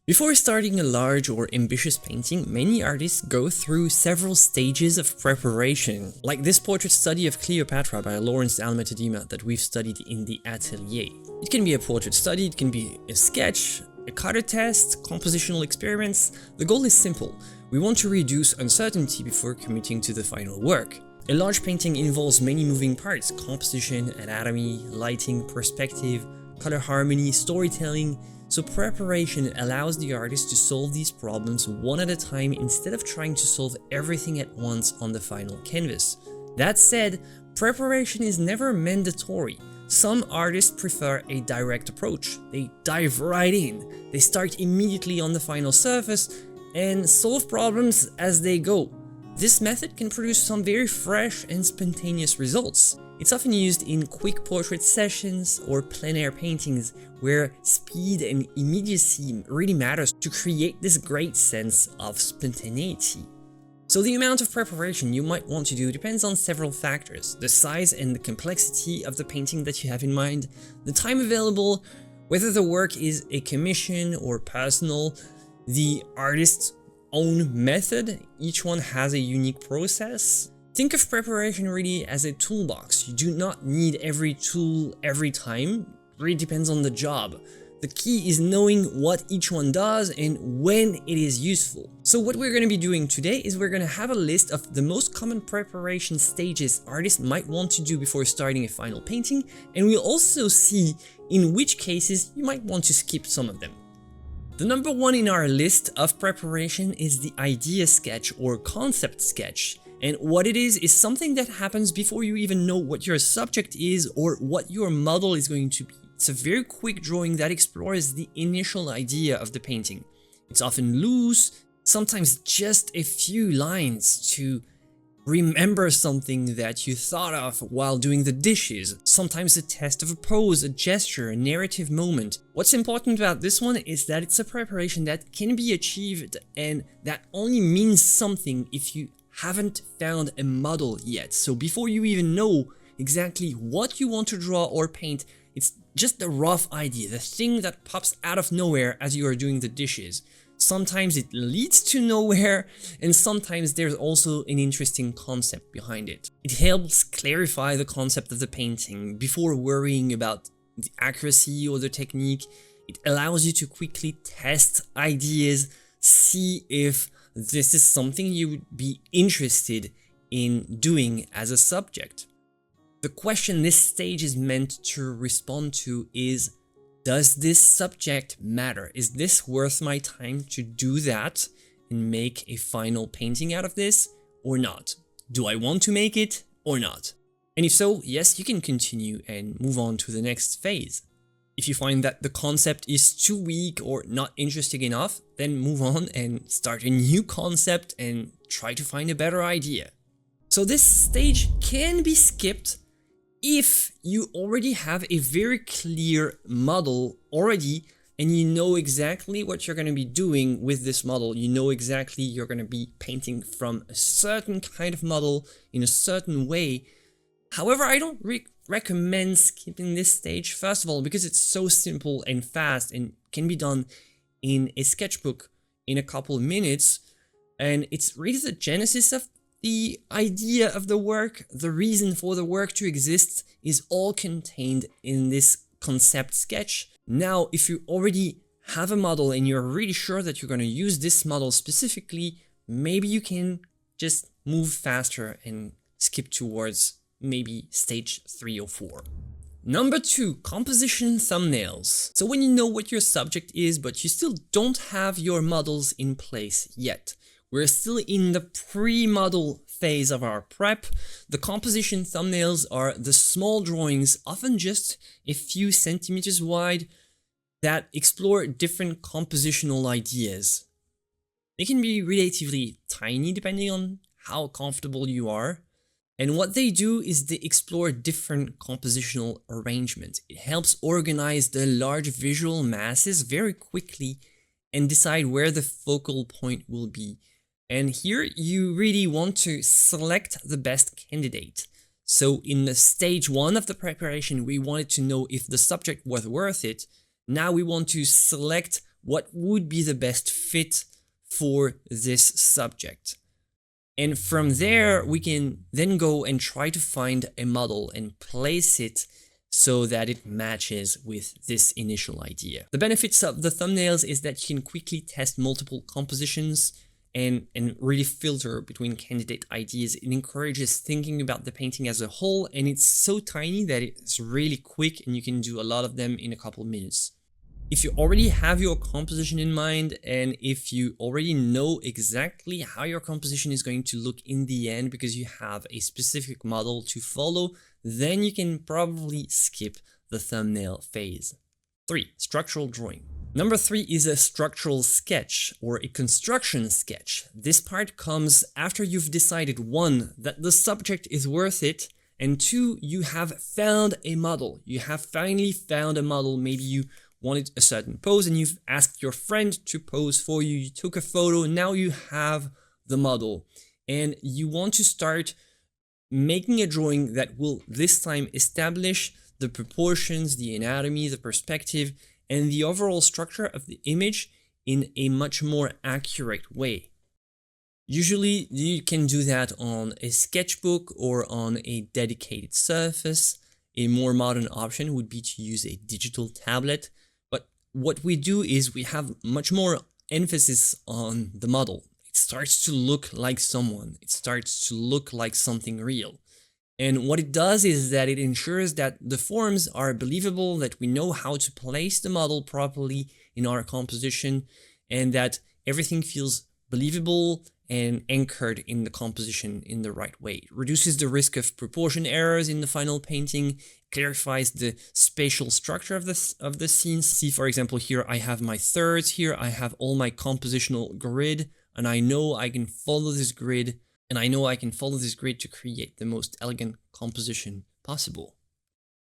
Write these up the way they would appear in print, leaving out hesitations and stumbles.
Before starting a large or ambitious painting, many artists go through several stages of preparation, like this portrait study of Cleopatra by Lawrence Alma-Tadema that we've studied in the Atelier. It can be a portrait study, it can be a sketch, a color test, compositional experiments. The goal is simple. We want to reduce uncertainty before committing to the final work. A large painting involves many moving parts: composition, anatomy, lighting, perspective, color harmony, storytelling. So preparation allows the artist to solve these problems one at a time instead of trying to solve everything at once on the final canvas. That said, preparation is never mandatory. Some artists prefer a direct approach. They dive right in. They start immediately on the final surface and solve problems as they go. This method can produce some very fresh and spontaneous results. It's often used in quick portrait sessions or plein air paintings where speed and immediacy really matters to create this great sense of spontaneity. So the amount of preparation you might want to do depends on several factors: the size and the complexity of the painting that you have in mind, the time available, whether the work is a commission or personal, the artist's own method. Each one has a unique process. Think of preparation really as a toolbox. You do not need every tool every time. It really depends on the job. The key is knowing what each one does and when it is useful. So what we're going to be doing today is we're going to have a list of the most common preparation stages artists might want to do before starting a final painting, and we'll also see in which cases you might want to skip some of them. The number one in our list of preparation is the idea sketch or concept sketch. And what it is something that happens before you even know what your subject is or what your model is going to be. It's a very quick drawing that explores the initial idea of the painting. It's often loose, sometimes just a few lines to remember something that you thought of while doing the dishes, sometimes a test of a pose, a gesture, a narrative moment. What's important about this one is that it's a preparation that can be achieved, and that only means something if you haven't found a model yet. So before you even know exactly what you want to draw or paint, it's just a rough idea, the thing that pops out of nowhere as you are doing the dishes. Sometimes it leads to nowhere, and sometimes there's also an interesting concept behind it. It helps clarify the concept of the painting before worrying about the accuracy or the technique. It allows you to quickly test ideas, see if this is something you would be interested in doing as a subject. The question this stage is meant to respond to is, does this subject matter? Is this worth my time to do that and make a final painting out of this or not? Do I want to make it or not? And if so, yes, you can continue and move on to the next phase. If you find that the concept is too weak or not interesting enough, then move on and start a new concept and try to find a better idea. So this stage can be skipped if you already have a very clear model already and you know exactly what you're going to be doing with this model. You know exactly you're going to be painting from a certain kind of model in a certain way. However, I don't recommend skipping this stage, first of all, because it's so simple and fast and can be done in a sketchbook in a couple of minutes. And it's really the genesis of the idea of the work. The reason for the work to exist is all contained in this concept sketch. Now, if you already have a model and you're really sure that you're going to use this model specifically, maybe you can just move faster and skip towards maybe stage 3 or 4. Number 2, composition thumbnails. So when you know what your subject is, but you still don't have your models in place yet, we're still in the pre-model phase of our prep. The composition thumbnails are the small drawings, often just a few centimeters wide, that explore different compositional ideas. They can be relatively tiny depending on how comfortable you are. And what they do is they explore different compositional arrangements. It helps organize the large visual masses very quickly and decide where the focal point will be. And here you really want to select the best candidate. So in the stage 1 of the preparation, we wanted to know if the subject was worth it. Now we want to select what would be the best fit for this subject. And from there, we can then go and try to find a model and place it so that it matches with this initial idea. The benefits of the thumbnails is that you can quickly test multiple compositions and really filter between candidate ideas. It encourages thinking about the painting as a whole, and it's so tiny that it's really quick and you can do a lot of them in a couple minutes. If you already have your composition in mind, and if you already know exactly how your composition is going to look in the end because you have a specific model to follow, then you can probably skip the thumbnail phase. 3. Structural drawing. Number 3 is a structural sketch or a construction sketch. This part comes after you've decided 1, that the subject is worth it, and 2, you have found a model. You have finally found a model. Maybe you wanted a certain pose and you've asked your friend to pose for you. You took a photo, now you have the model, and you want to start making a drawing that will this time establish the proportions, the anatomy, the perspective, and the overall structure of the image in a much more accurate way. Usually you can do that on a sketchbook or on a dedicated surface. A more modern option would be to use a digital tablet. But what we do is we have much more emphasis on the model. It starts to look like someone. It starts to look like something real. And what it does is that it ensures that the forms are believable, that we know how to place the model properly in our composition, and that everything feels believable and anchored in the composition in the right way. It reduces the risk of proportion errors in the final painting, clarifies the spatial structure of the scenes. See, for example, here I have my thirds, here I have all my compositional grid, and I know I can follow this grid, to create the most elegant composition possible.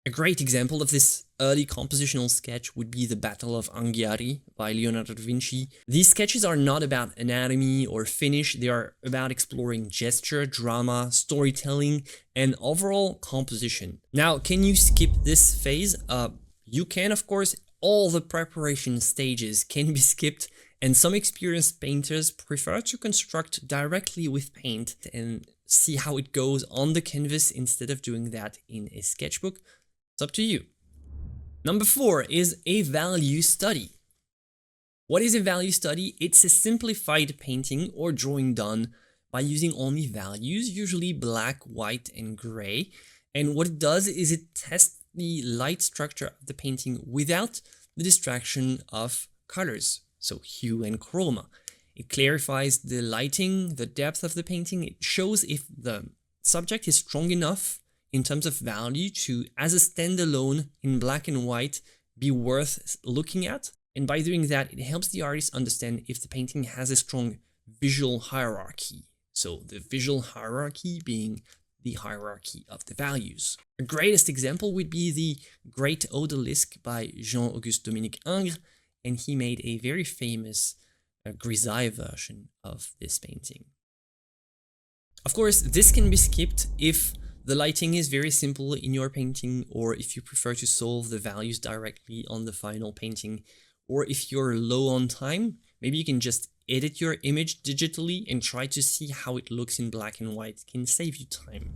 A great example of this early compositional sketch would be the Battle of Anghiari by Leonardo da Vinci. These sketches are not about anatomy or finish, they are about exploring gesture, drama, storytelling, and overall composition. Now, can you skip this phase? You can, of course. All the preparation stages can be skipped, and some experienced painters prefer to construct directly with paint and see how it goes on the canvas instead of doing that in a sketchbook. It's up to you. Number 4 is a value study. What is a value study? It's a simplified painting or drawing done by using only values, usually black, white, and gray. And what it does is it tests the light structure of the painting without the distraction of colors, so hue and chroma. It clarifies the lighting, the depth of the painting. It shows if the subject is strong enough in terms of value to, as a standalone in black and white, be worth looking at. And by doing that, it helps the artist understand if the painting has a strong visual hierarchy. So the visual hierarchy being the hierarchy of the values. The greatest example would be the Great Odalisque by Jean-Auguste Dominique Ingres, and he made a very famous grisaille version of this painting. Of course, this can be skipped if the lighting is very simple in your painting, or if you prefer to solve the values directly on the final painting, or if you're low on time, maybe you can just edit your image digitally and try to see how it looks in black and white. It can save you time.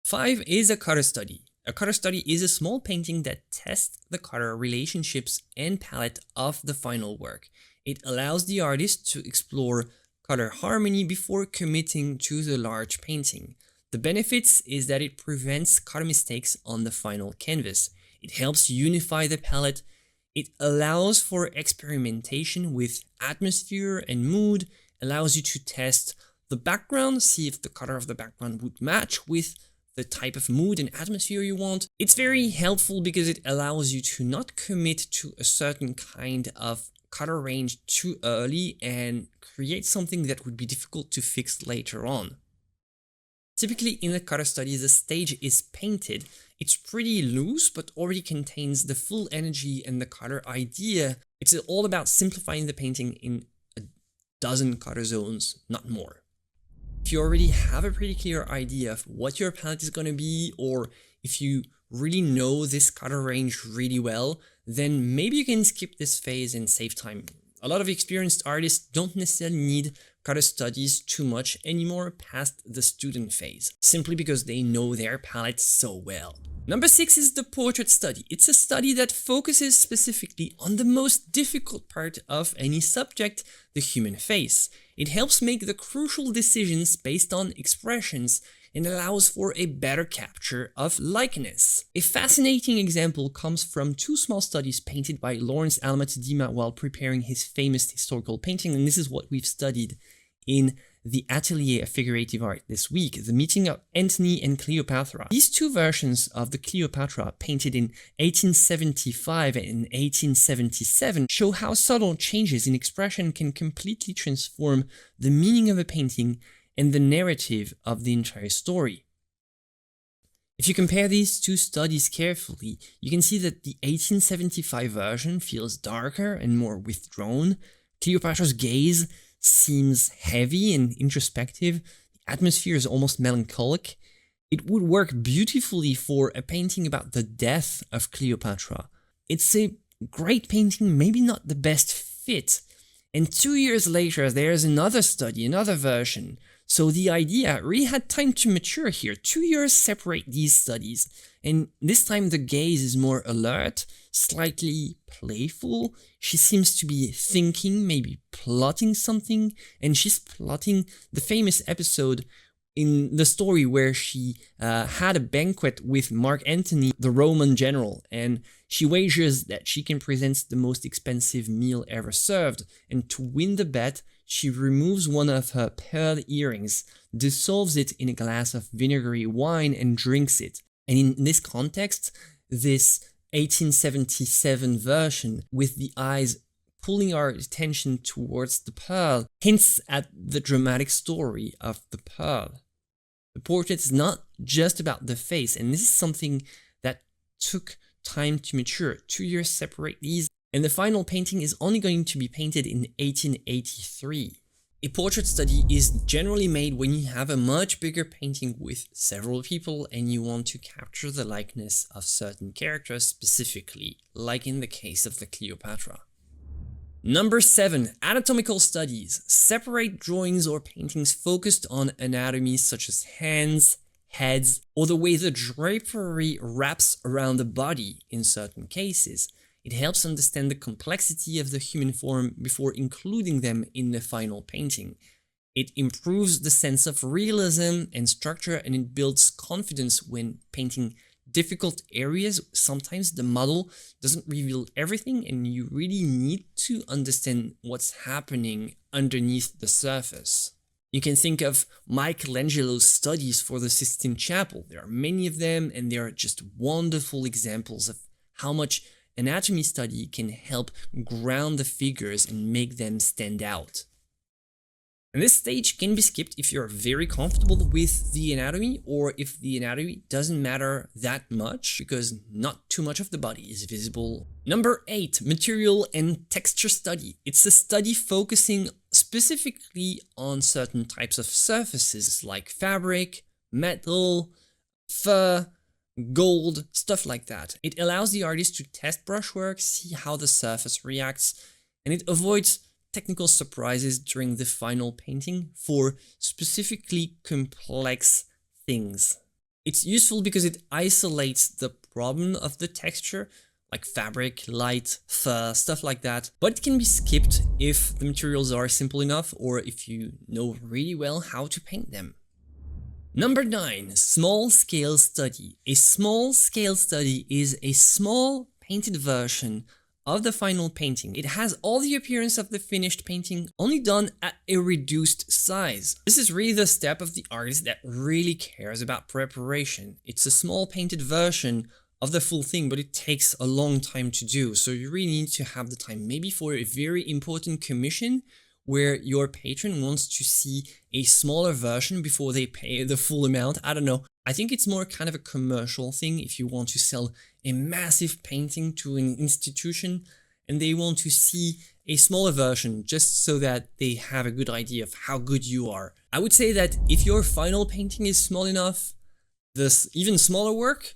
5 is a color study. A color study is a small painting that tests the color relationships and palette of the final work. It allows the artist to explore color harmony before committing to the large painting. The benefits is that it prevents color mistakes on the final canvas. It helps unify the palette. It allows for experimentation with atmosphere and mood, allows you to test the background, see if the color of the background would match with the type of mood and atmosphere you want. It's very helpful because it allows you to not commit to a certain kind of color range too early and create something that would be difficult to fix later on. Typically in a color study, the stage is painted. It's pretty loose, but already contains the full energy and the color idea. It's all about simplifying the painting in a dozen color zones, not more. If you already have a pretty clear idea of what your palette is going to be, or if you really know this color range really well, then maybe you can skip this phase and save time. A lot of experienced artists don't necessarily need color studies too much anymore past the student phase, simply because they know their palette so well. Number 6 is the portrait study. It's a study that focuses specifically on the most difficult part of any subject, the human face. It helps make the crucial decisions based on expressions and allows for a better capture of likeness. A fascinating example comes from 2 small studies painted by Lawrence Alma-Tadema while preparing his famous historical painting, and this is what we've studied in the Atelier of Figurative Art this week, the meeting of Antony and Cleopatra. These 2 versions of the Cleopatra, painted in 1875 and 1877, show how subtle changes in expression can completely transform the meaning of a painting and the narrative of the entire story. If you compare these 2 studies carefully, you can see that the 1875 version feels darker and more withdrawn. Cleopatra's gaze seems heavy and introspective. The atmosphere is almost melancholic. It would work beautifully for a painting about the death of Cleopatra. It's a great painting, maybe not the best fit. And 2 years later, there's another study, another version. So the idea really had time to mature here. 2 years separate these studies. And this time the gaze is more alert, slightly playful. She seems to be thinking, maybe plotting something. And she's plotting the famous episode in the story where she had a banquet with Mark Antony, the Roman general, and she wagers that she can present the most expensive meal ever served, and to win the bet, she removes one of her pearl earrings, dissolves it in a glass of vinegary wine, and drinks it. And in this context, this 1877 version, with the eyes pulling our attention towards the pearl, hints at the dramatic story of the pearl. The portrait is not just about the face, and this is something that took time to mature. 2 years separate these, and the final painting is only going to be painted in 1883. A portrait study is generally made when you have a much bigger painting with several people and you want to capture the likeness of certain characters specifically, like in the case of the Cleopatra. Number 7. Anatomical studies. Separate drawings or paintings focused on anatomy such as hands, heads, or the way the drapery wraps around the body in certain cases. It helps understand the complexity of the human form before including them in the final painting. It improves the sense of realism and structure, and it builds confidence when painting difficult areas. Sometimes the model doesn't reveal everything and you really need to understand what's happening underneath the surface. You can think of Michelangelo's studies for the Sistine Chapel. There are many of them and they are just wonderful examples of how much anatomy study can help ground the figures and make them stand out. And this stage can be skipped if you're very comfortable with the anatomy, or if the anatomy doesn't matter that much because not too much of the body is visible. Number 8, material and texture study. It's a study focusing specifically on certain types of surfaces like fabric, metal, fur, gold, stuff like that. It allows the artist to test brushwork, see how the surface reacts, and it avoids technical surprises during the final painting for specifically complex things. It's useful because it isolates the problem of the texture, like fabric, light, fur, stuff like that, but it can be skipped if the materials are simple enough or if you know really well how to paint them. Number 9, small scale study. A small scale study is a small painted version of the final painting. It has all the appearance of the finished painting, only done at a reduced size. This is really the step of the artist that really cares about preparation. It's a small painted version of the full thing, but it takes a long time to do. So you really need to have the time, maybe for a very important commission where your patron wants to see a smaller version before they pay the full amount. I don't know. I think it's more kind of a commercial thing if you want to sell a massive painting to an institution and they want to see a smaller version just so that they have a good idea of how good you are. I would say that if your final painting is small enough, this even smaller work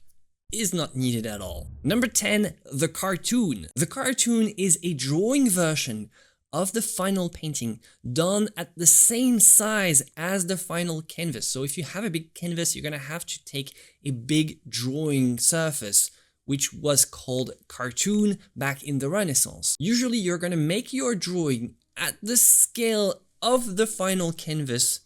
is not needed at all. Number 10, the cartoon. The cartoon is a drawing version of the final painting done at the same size as the final canvas. So if you have a big canvas, you're gonna have to take a big drawing surface, which was called cartoon back in the Renaissance. Usually you're gonna make your drawing at the scale of the final canvas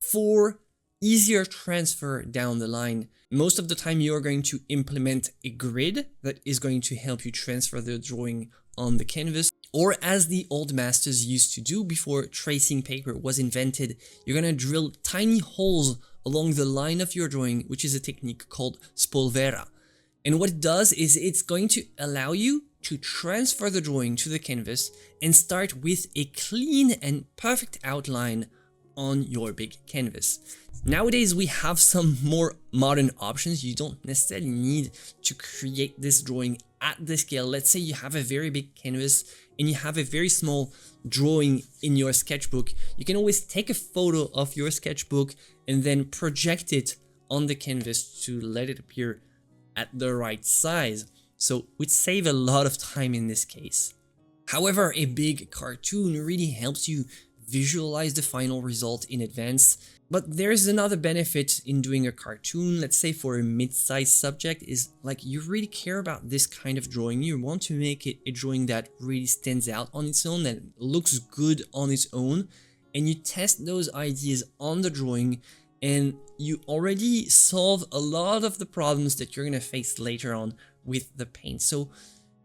for easier transfer down the line. Most of the time you're going to implement a grid that is going to help you transfer the drawing on the canvas. Or as the old masters used to do before tracing paper was invented, you're gonna drill tiny holes along the line of your drawing, which is a technique called spolvera. And what it does is it's going to allow you to transfer the drawing to the canvas and start with a clean and perfect outline on your big canvas. Nowadays we have some more modern options. You don't necessarily need to create this drawing at the scale. Let's say you have a very big canvas and you have a very small drawing in your sketchbook. You can always take a photo of your sketchbook and then project it on the canvas to let it appear at the right size. So it would save a lot of time in this case. However, a big cartoon really helps you visualize the final result in advance. But there's another benefit in doing a cartoon. Let's say for a mid-sized subject is like you really care about this kind of drawing. You want to make it a drawing that really stands out on its own, that looks good on its own, and you test those ideas on the drawing and you already solve a lot of the problems that you're gonna face later on with the paint. So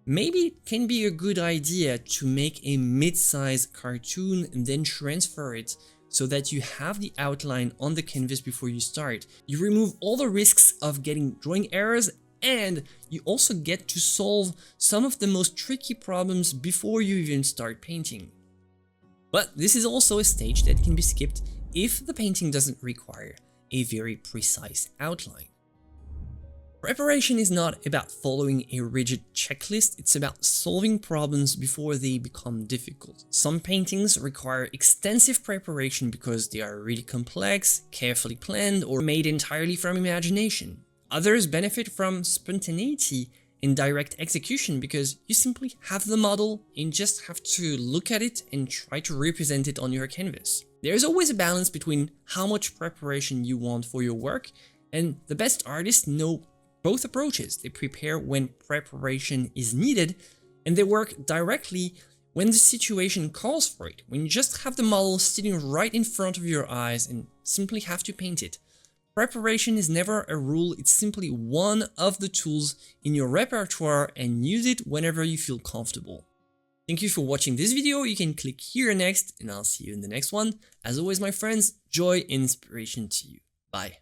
maybe it can be a good idea to make a mid-size cartoon and then transfer it so that you have the outline on the canvas before you start. You remove all the risks of getting drawing errors, and you also get to solve some of the most tricky problems before you even start painting. But this is also a stage that can be skipped if the painting doesn't require a very precise outline. Preparation is not about following a rigid checklist, it's about solving problems before they become difficult. Some paintings require extensive preparation because they are really complex, carefully planned, or made entirely from imagination. Others benefit from spontaneity in direct execution because you simply have the model and just have to look at it and try to represent it on your canvas. There's always a balance between how much preparation you want for your work, and the best artists know both approaches. They prepare when preparation is needed, and they work directly when the situation calls for it, when you just have the model sitting right in front of your eyes and simply have to paint it. Preparation is never a rule, it's simply one of the tools in your repertoire, and use it whenever you feel comfortable. Thank you for watching this video. You can click here next, and I'll see you in the next one. As always, my friends, joy and inspiration to you. Bye.